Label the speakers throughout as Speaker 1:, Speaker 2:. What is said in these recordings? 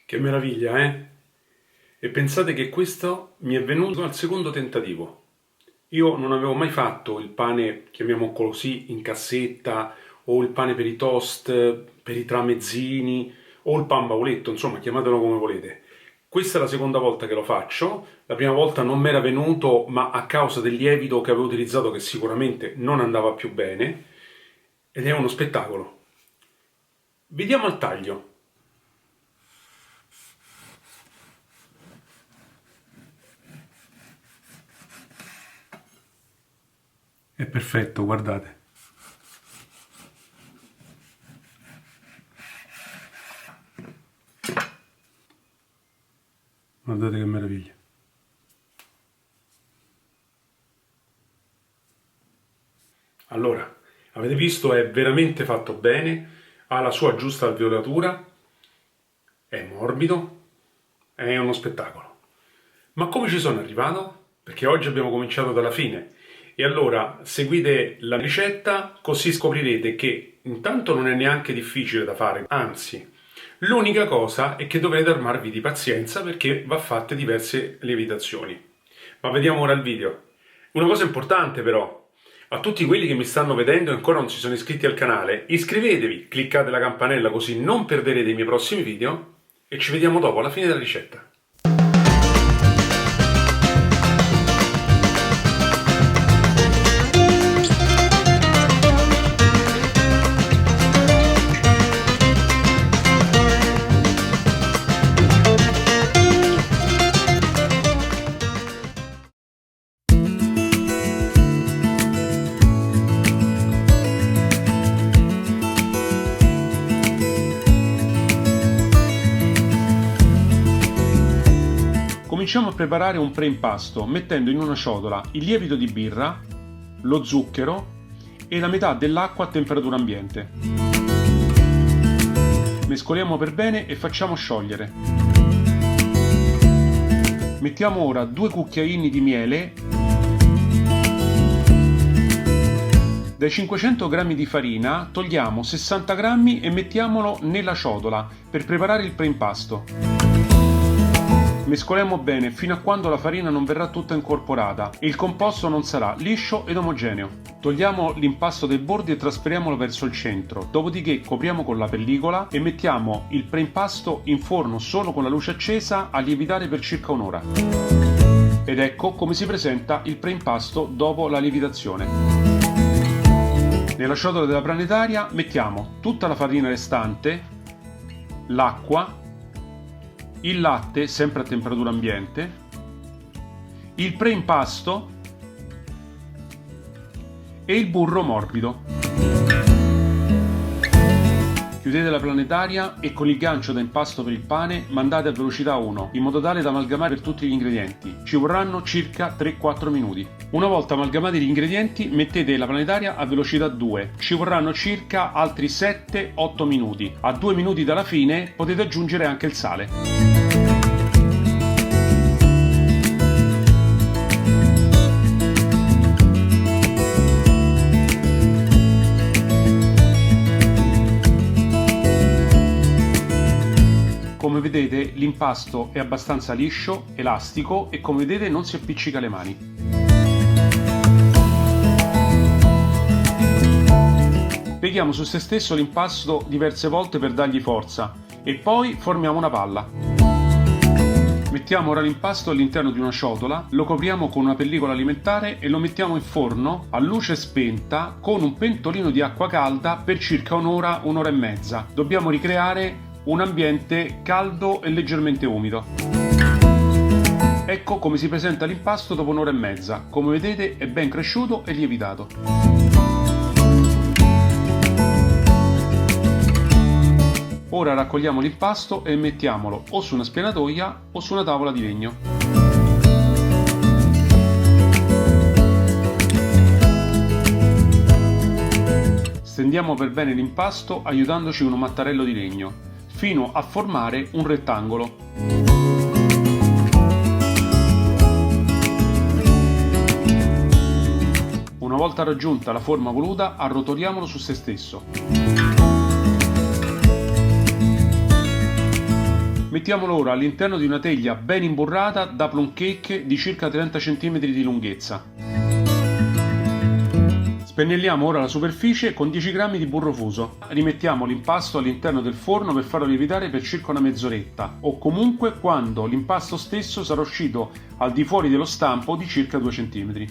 Speaker 1: Che meraviglia, eh? E pensate che questo mi è venuto al secondo tentativo. Io non avevo mai fatto il pane, chiamiamolo così, in cassetta, o il pane per i toast, per i tramezzini, o il pan bauletto, insomma, chiamatelo come volete. Questa è la seconda volta che lo faccio. La prima volta non mi era venuto, ma a causa del lievito che avevo utilizzato, che sicuramente non andava più bene, ed è uno spettacolo. Vediamo al taglio. È perfetto, guardate. Guardate che meraviglia. Allora, avete visto, è veramente fatto bene, ha la sua giusta alveolatura, è morbido, è uno spettacolo. Ma come ci sono arrivato? Perché oggi abbiamo cominciato dalla fine. E allora seguite la ricetta, così scoprirete che intanto non è neanche difficile da fare, anzi, l'unica cosa è che dovrete armarvi di pazienza perché va fatte diverse lievitazioni. Ma vediamo ora il video. Una cosa importante però, a tutti quelli che mi stanno vedendo e ancora non si sono iscritti al canale, iscrivetevi, cliccate la campanella così non perderete i miei prossimi video e ci vediamo dopo alla fine della ricetta. Cominciamo a preparare un preimpasto mettendo in una ciotola il lievito di birra, lo zucchero e la metà dell'acqua a temperatura ambiente. Mescoliamo per bene e facciamo sciogliere. Mettiamo ora 2 cucchiaini di miele. Dai 500 g di farina togliamo 60 g e mettiamolo nella ciotola per preparare il preimpasto. Mescoliamo bene fino a quando la farina non verrà tutta incorporata e il composto non sarà liscio ed omogeneo. Togliamo l'impasto dai bordi e trasferiamolo verso il centro, dopodiché copriamo con la pellicola e mettiamo il preimpasto in forno solo con la luce accesa a lievitare per circa un'ora. Ed ecco come si presenta il preimpasto dopo la lievitazione. Nella ciotola della planetaria mettiamo tutta la farina restante, l'acqua, il latte sempre a temperatura ambiente, il preimpasto e il burro morbido. Chiudete la planetaria e con il gancio da impasto per il pane mandate a velocità 1 in modo tale da amalgamare per tutti gli ingredienti. Ci vorranno circa 3-4 minuti. Una volta amalgamati gli ingredienti mettete la planetaria a velocità 2. Ci vorranno circa altri 7-8 minuti. A 2 minuti dalla fine potete aggiungere anche il sale. Come vedete l'impasto è abbastanza liscio, elastico e come vedete non si appiccica alle mani. Pieghiamo su se stesso l'impasto diverse volte per dargli forza e poi formiamo una palla. Mettiamo ora l'impasto all'interno di una ciotola, lo copriamo con una pellicola alimentare e lo mettiamo in forno a luce spenta con un pentolino di acqua calda per circa un'ora, un'ora e mezza. Dobbiamo ricreare un ambiente caldo e leggermente umido. Ecco come si presenta l'impasto dopo un'ora e mezza. Come vedete è ben cresciuto e lievitato. Ora raccogliamo l'impasto e mettiamolo o su una spianatoia o su una tavola di legno. Stendiamo per bene l'impasto aiutandoci con un mattarello di legno fino a formare un rettangolo. Una volta raggiunta la forma voluta, arrotoliamolo su se stesso. Mettiamolo ora all'interno di una teglia ben imburrata da plum cake di circa 30 cm di lunghezza. Spennelliamo ora la superficie con 10 g di burro fuso. Rimettiamo l'impasto all'interno del forno per farlo lievitare per circa una mezz'oretta, o comunque quando l'impasto stesso sarà uscito al di fuori dello stampo di circa 2 cm.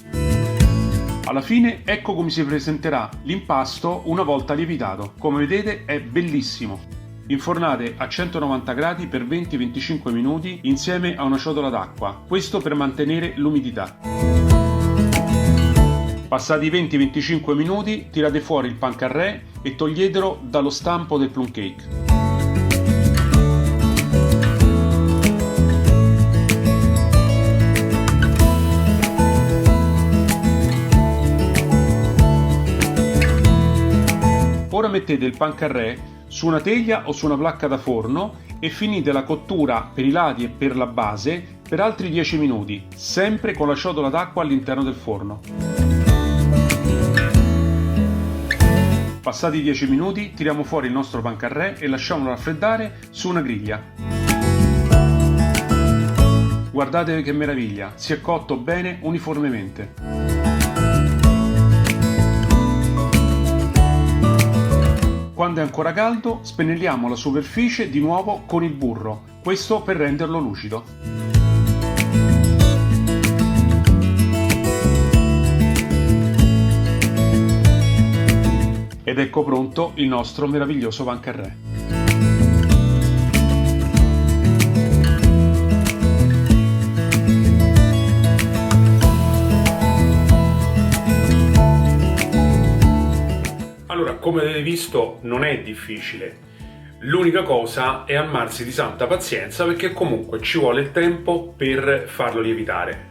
Speaker 1: Alla fine ecco come si presenterà l'impasto una volta lievitato. Come vedete è bellissimo. Infornate a 190 gradi per 20-25 minuti insieme a una ciotola d'acqua, questo per mantenere l'umidità. Passati i 20-25 minuti tirate fuori il pancarré e toglietelo dallo stampo del plum cake. Ora mettete il pancarré su una teglia o su una placca da forno e finite la cottura per i lati e per la base per altri 10 minuti, sempre con la ciotola d'acqua all'interno del forno. Passati i 10 minuti tiriamo fuori il nostro pancarré e lasciamolo raffreddare su una griglia. Guardate che meraviglia, si è cotto bene uniformemente. Quando è ancora caldo, spennelliamo la superficie di nuovo con il burro, questo per renderlo lucido. Ed ecco pronto il nostro meraviglioso pancarré. Allora, come avete visto, non è difficile. L'unica cosa è armarsi di santa pazienza perché comunque ci vuole il tempo per farlo lievitare.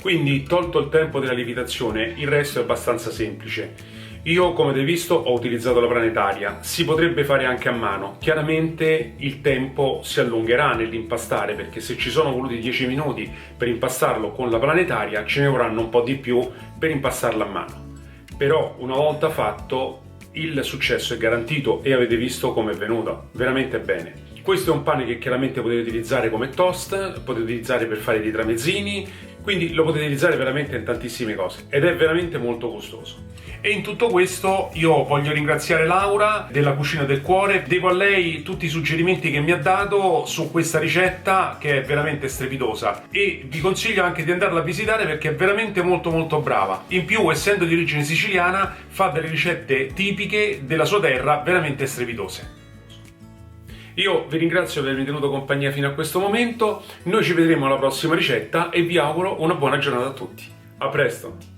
Speaker 1: Quindi, tolto il tempo della lievitazione, il resto è abbastanza semplice. Io, come avete visto, ho utilizzato la planetaria. Si potrebbe fare anche a mano. Chiaramente il tempo si allungherà nell'impastare perché se ci sono voluti 10 minuti per impastarlo con la planetaria, ce ne vorranno un po' di più per impastarlo a mano. Però, una volta fatto, il successo è garantito e avete visto come è venuto, veramente bene. Questo è un pane che chiaramente potete utilizzare come toast, potete utilizzare per fare dei tramezzini, quindi lo potete utilizzare veramente in tantissime cose ed è veramente molto gustoso. E in tutto questo io voglio ringraziare Laura della Cucina del Cuore, devo a lei tutti i suggerimenti che mi ha dato su questa ricetta che è veramente strepitosa e vi consiglio anche di andarla a visitare perché è veramente molto brava. In più, essendo di origine siciliana, fa delle ricette tipiche della sua terra veramente strepitose. Io vi ringrazio per avermi tenuto compagnia fino a questo momento, noi ci vedremo alla prossima ricetta e vi auguro una buona giornata a tutti. A presto!